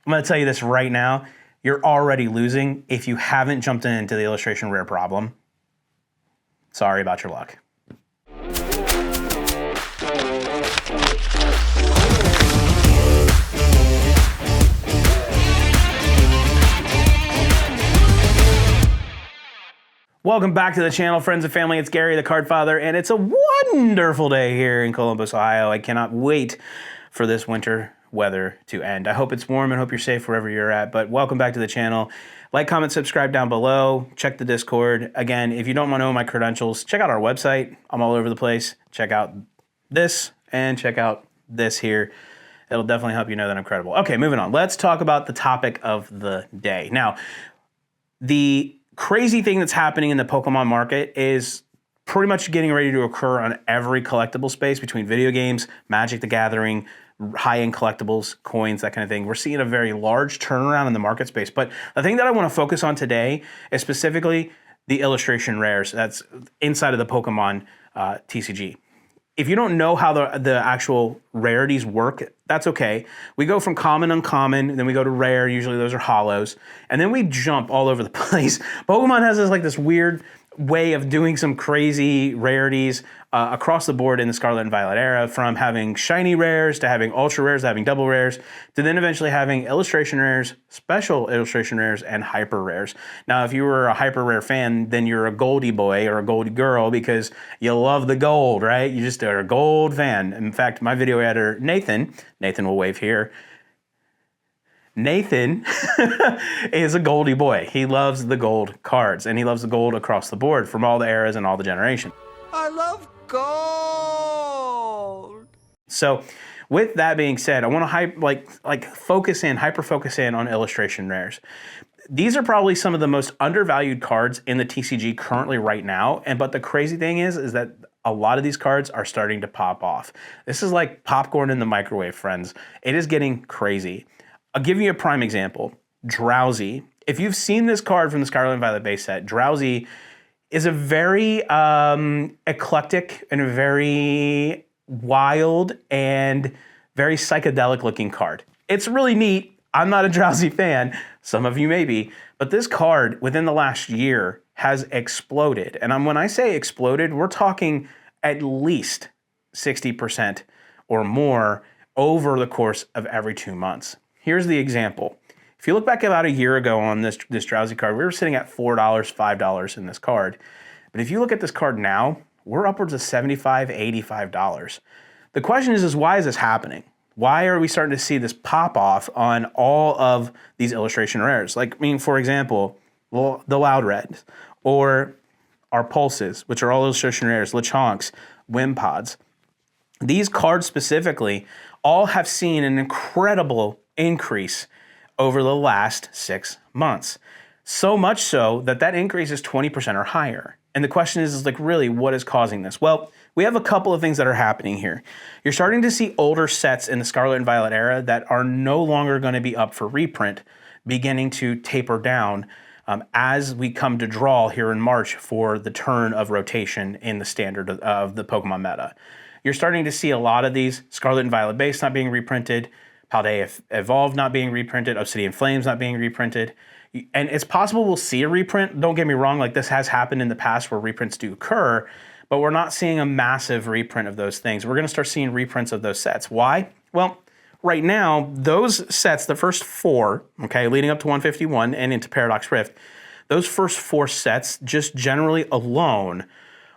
I'm going to tell you this right now. You're already losing if you haven't jumped into the illustration rare problem. Sorry about your luck. Welcome back to the channel, friends and family. It's Gary, the Card Father, and it's a wonderful day here in Columbus, Ohio. I cannot wait for this winter weather to end. I hope it's warm and hope you're safe wherever you're at, but welcome back to the channel. Like, comment, subscribe down below. Check the Discord. Again, if you don't want to know my credentials, check out our website. I'm all over the place. Check out this and check out this here. It'll definitely help you know that I'm credible. Okay, moving on. Let's talk about the topic of the day. Now, the crazy thing that's happening in the Pokemon market is pretty much getting ready to occur on every collectible space between video games, Magic the Gathering, high-end collectibles, coins, that kind of thing. We're seeing a very large turnaround in the market space. But the thing that I want to focus on today is specifically the illustration rares that's inside of the Pokemon TCG. If you don't know how the actual rarities work, that's okay. We go from common, uncommon, then we go to rare. Usually those are hollows. And then we jump all over the place. Pokemon has this weird way of doing some crazy rarities across the board in the Scarlet and Violet era, from having shiny rares to having ultra rares to having double rares to then eventually having illustration rares, special illustration rares, and hyper rares. Now, if you were a hyper rare fan, then you're a Goldie boy or a Goldie girl because you love the gold, right? You just are a gold fan. In fact, my video editor, Nathan will wave here. Nathan is a Goldie boy. He loves the gold cards, and he loves the gold across the board from all the eras and all the generations. I love gold. So, with that being said, I want to hyper focus in on illustration rares. These are probably some of the most undervalued cards in the TCG currently right now. But the crazy thing is that a lot of these cards are starting to pop off. This is like popcorn in the microwave, friends. It is getting crazy. I'll give you a prime example. Drowsy. If you've seen this card from the Scarlet and Violet base set, Drowsy is a very eclectic and very wild and very psychedelic looking card. It's really neat. I'm not a Drowsy fan. Some of you may be. But this card, within the last year, has exploded. And when I say exploded, we're talking at least 60% or more over the course of every 2 months. Here's the example. If you look back about a year ago on this Drowsy card, we were sitting at $4, $5 in this card. But if you look at this card now, we're upwards of $75, $85. The question is why is this happening? Why are we starting to see this pop off on all of these illustration rares? For example, the Loud Reds, or our Pulses, which are all illustration rares, Lechonks, Wimpods. These cards specifically all have seen an incredible increase over the last 6 months. So much so that increase is 20% or higher. And the question is really, what is causing this? Well, we have a couple of things that are happening here. You're starting to see older sets in the Scarlet and Violet era that are no longer going to be up for reprint, beginning to taper down as we come to draw here in March for the turn of rotation in the standard of the Pokemon meta. You're starting to see a lot of these Scarlet and Violet base not being reprinted, Paldea Evolved not being reprinted, Obsidian Flames not being reprinted. And it's possible we'll see a reprint. Don't get me wrong, this has happened in the past where reprints do occur, but we're not seeing a massive reprint of those things. We're going to start seeing reprints of those sets. Why? Well, right now, those sets, the first 4, leading up to 151 and into Paradox Rift, those first 4 sets, just generally alone,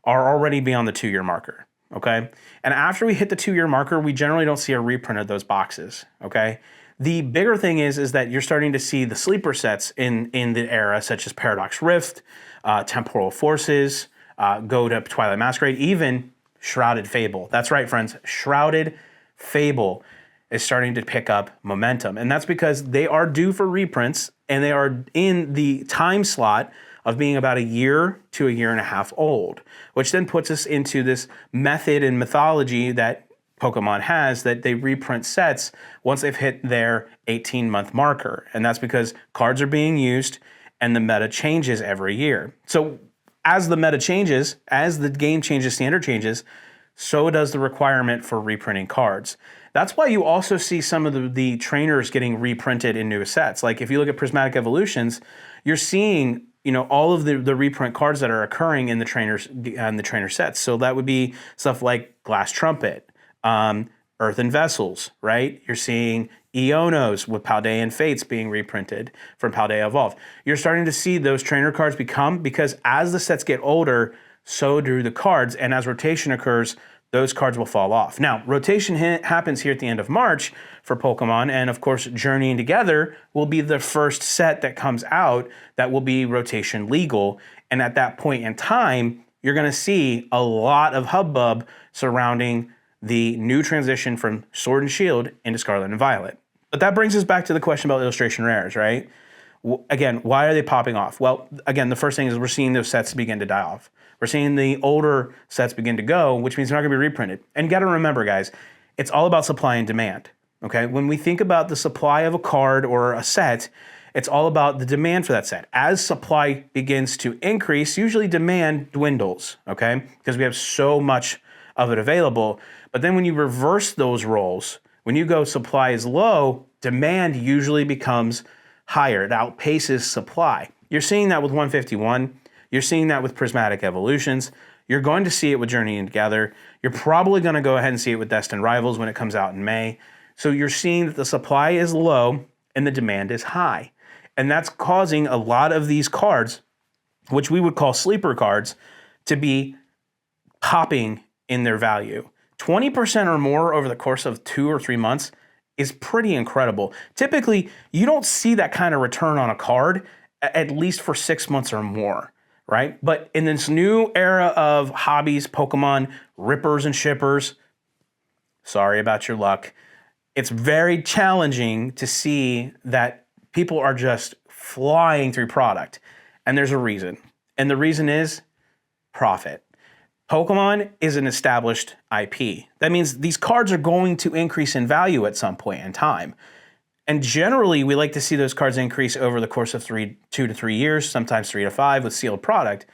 are already beyond the 2-year marker. Okay? And after we hit the 2-year marker, we generally don't see a reprint of those boxes. Okay? The bigger thing is that you're starting to see the sleeper sets in the era, such as Paradox Rift, Temporal Forces, go to Twilight Masquerade, even Shrouded Fable. That's right, friends. Shrouded Fable is starting to pick up momentum. And that's because they are due for reprints, and they are in the time slot of being about a year to a year and a half old, which then puts us into this method and mythology that Pokemon has, that they reprint sets once they've hit their 18-month marker. And that's because cards are being used and the meta changes every year. So as the meta changes, as the game changes, standard changes, so does the requirement for reprinting cards. That's why you also see some of the trainers getting reprinted in new sets. Like if you look at Prismatic Evolutions, you're seeing all of the reprint cards that are occurring in the trainer sets. So that would be stuff like Glass Trumpet, Earthen Vessels, right? You're seeing Ionos with Paldean Fates being reprinted from Paldea Evolved. You're starting to see those trainer cards because as the sets get older, so do the cards, and as rotation occurs, those cards will fall off. Now, rotation happens here at the end of March for Pokemon, and of course, Journeying Together will be the first set that comes out that will be rotation legal, and at that point in time, you're going to see a lot of hubbub surrounding the new transition from Sword and Shield into Scarlet and Violet. But that brings us back to the question about illustration rares, right? Again, why are they popping off? Well, again, the first thing is we're seeing those sets begin to die off. We're seeing the older sets begin to go, which means they're not going to be reprinted. And you got to remember, guys, it's all about supply and demand, okay? When we think about the supply of a card or a set, it's all about the demand for that set. As supply begins to increase, usually demand dwindles, okay? Because we have so much of it available. But then when you reverse those roles, when you go supply is low, demand usually becomes higher. It outpaces supply. You're seeing that with 151. You're seeing that with Prismatic Evolutions. You're going to see it with Journeying Together. You're probably going to go ahead and see it with Destined Rivals when it comes out in May. So you're seeing that the supply is low and the demand is high. And that's causing a lot of these cards, which we would call sleeper cards, to be popping in their value. 20% or more over the course of 2 or 3 months is pretty incredible. Typically, you don't see that kind of return on a card at least for 6 months or more, right? But in this new era of hobbies, Pokemon, rippers and shippers, sorry about your luck. It's very challenging to see that people are just flying through product. And there's a reason. And the reason is profit. Pokemon is an established IP. That means these cards are going to increase in value at some point in time. And generally, we like to see those cards increase over the course of 2 to 3 years, sometimes 3 to 5 with sealed product.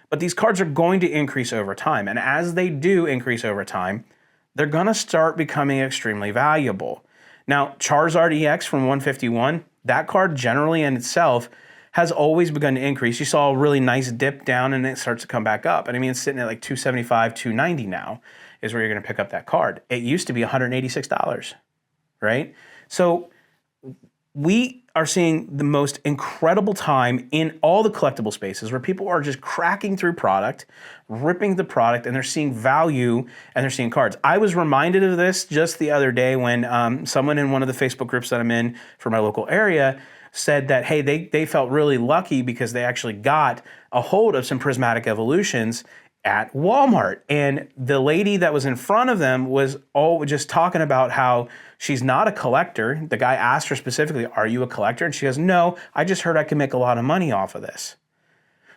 But these cards are going to increase over time. And as they do increase over time, they're going to start becoming extremely valuable. Now, Charizard EX from 151, that card generally in itself has always begun to increase. You saw a really nice dip down and it starts to come back up. And I mean, it's sitting at like $275, $290 now is where you're going to pick up that card. It used to be $186, right? So we are seeing the most incredible time in all the collectible spaces where people are just cracking through product, ripping the product, and they're seeing value and they're seeing cards. I was reminded of this just the other day when someone in one of the Facebook groups that I'm in for my local area said that, hey, they felt really lucky because they actually got a hold of some Prismatic Evolutions at Walmart. And the lady that was in front of them was just talking about how she's not a collector. The guy asked her specifically, are you a collector? And she goes, no, I just heard I can make a lot of money off of this.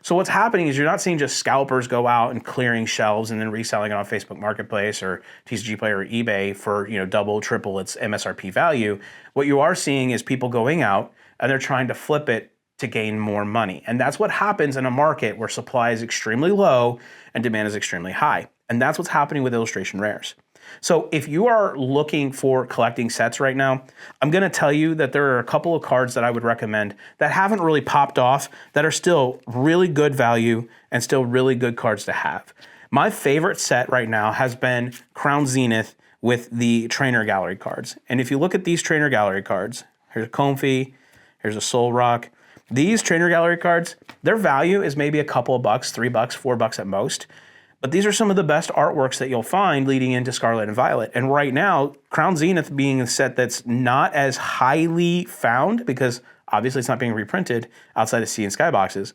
So what's happening is you're not seeing just scalpers go out and clearing shelves and then reselling it on Facebook Marketplace or TCG Player or eBay for double, triple its MSRP value. What you are seeing is people going out and they're trying to flip it to gain more money. And that's what happens in a market where supply is extremely low and demand is extremely high. And that's what's happening with illustration rares. So if you are looking for collecting sets right now, I'm going to tell you that there are a couple of cards that I would recommend that haven't really popped off that are still really good value and still really good cards to have. My favorite set right now has been Crown Zenith with the Trainer Gallery cards. And if you look at these Trainer Gallery cards, here's a Comfey, here's a Soul Rock. These Trainer Gallery cards, their value is maybe a couple of bucks, $3, $4 at most. But these are some of the best artworks that you'll find leading into Scarlet and Violet. And right now, Crown Zenith being a set that's not as highly found because obviously it's not being reprinted outside of Sea and Sky boxes,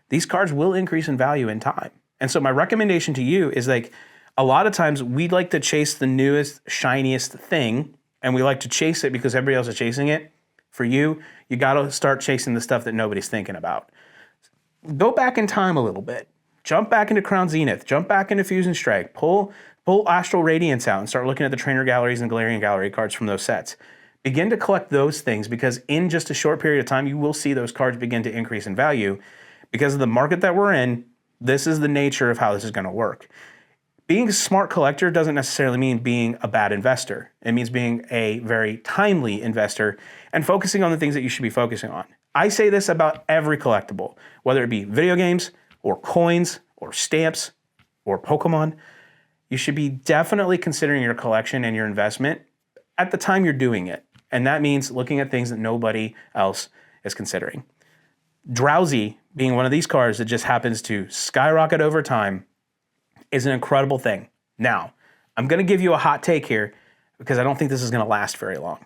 these cards will increase in value in time. And so my recommendation to you is like a lot of times we'd like to chase the newest, shiniest thing and we like to chase it because everybody else is chasing it. For you, you got to start chasing the stuff that nobody's thinking about. Go back in time a little bit. Jump back into Crown Zenith. Jump back into Fusion Strike. Pull Astral Radiance out and start looking at the Trainer Galleries and Galarian Gallery cards from those sets. Begin to collect those things because in just a short period of time, you will see those cards begin to increase in value. Because of the market that we're in, this is the nature of how this is going to work. being a smart collector doesn't necessarily mean being a bad investor. It means being a very timely investor and focusing on the things that you should be focusing on. I say this about every collectible, whether it be video games or coins or stamps or Pokémon. You should be definitely considering your collection and your investment at the time you're doing it. And that means looking at things that nobody else is considering. Drowsy being one of these cards that just happens to skyrocket over time is an incredible thing. Now, I'm going to give you a hot take here because I don't think this is going to last very long.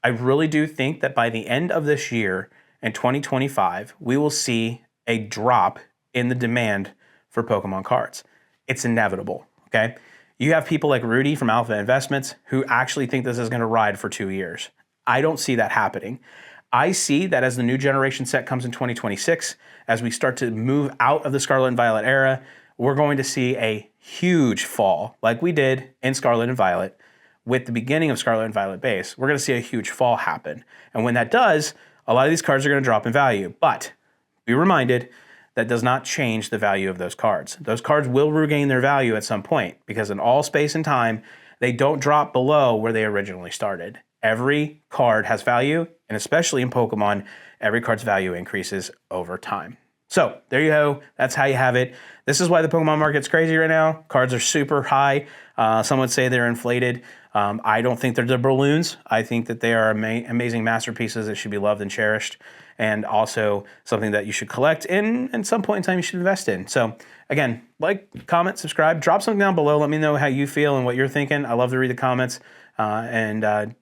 I really do think that by the end of this year in 2025, we will see a drop in the demand for Pokemon cards. It's inevitable, okay? You have people like Rudy from Alpha Investments who actually think this is going to ride for 2 years. I don't see that happening. I see that as the new generation set comes in 2026, as we start to move out of the Scarlet and Violet era, we're going to see a huge fall, like we did in Scarlet and Violet with the beginning of Scarlet and Violet base. We're going to see a huge fall happen. And when that does, a lot of these cards are going to drop in value. But be reminded, that does not change the value of those cards. Those cards will regain their value at some point because in all space and time, they don't drop below where they originally started. Every card has value, and especially in Pokemon, every card's value increases over time. So there you go. That's how you have it. This is why the Pokemon market's crazy right now. Cards are super high. Some would say they're inflated. I don't think they're balloons. I think that they are amazing masterpieces that should be loved and cherished, and also something that you should collect and at some point in time you should invest in. So again, like, comment, subscribe, drop something down below. Let me know how you feel and what you're thinking. I love to read the comments and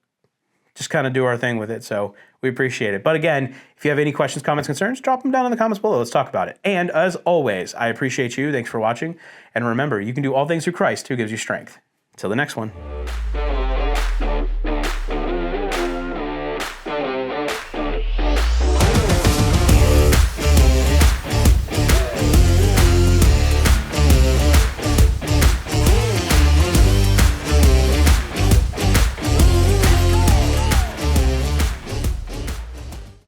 just kind of do our thing with it. So we appreciate it. But again, if you have any questions, comments, concerns, drop them down in the comments below. Let's talk about it. And as always, I appreciate you. Thanks for watching. And remember, you can do all things through Christ who gives you strength. Till the next one.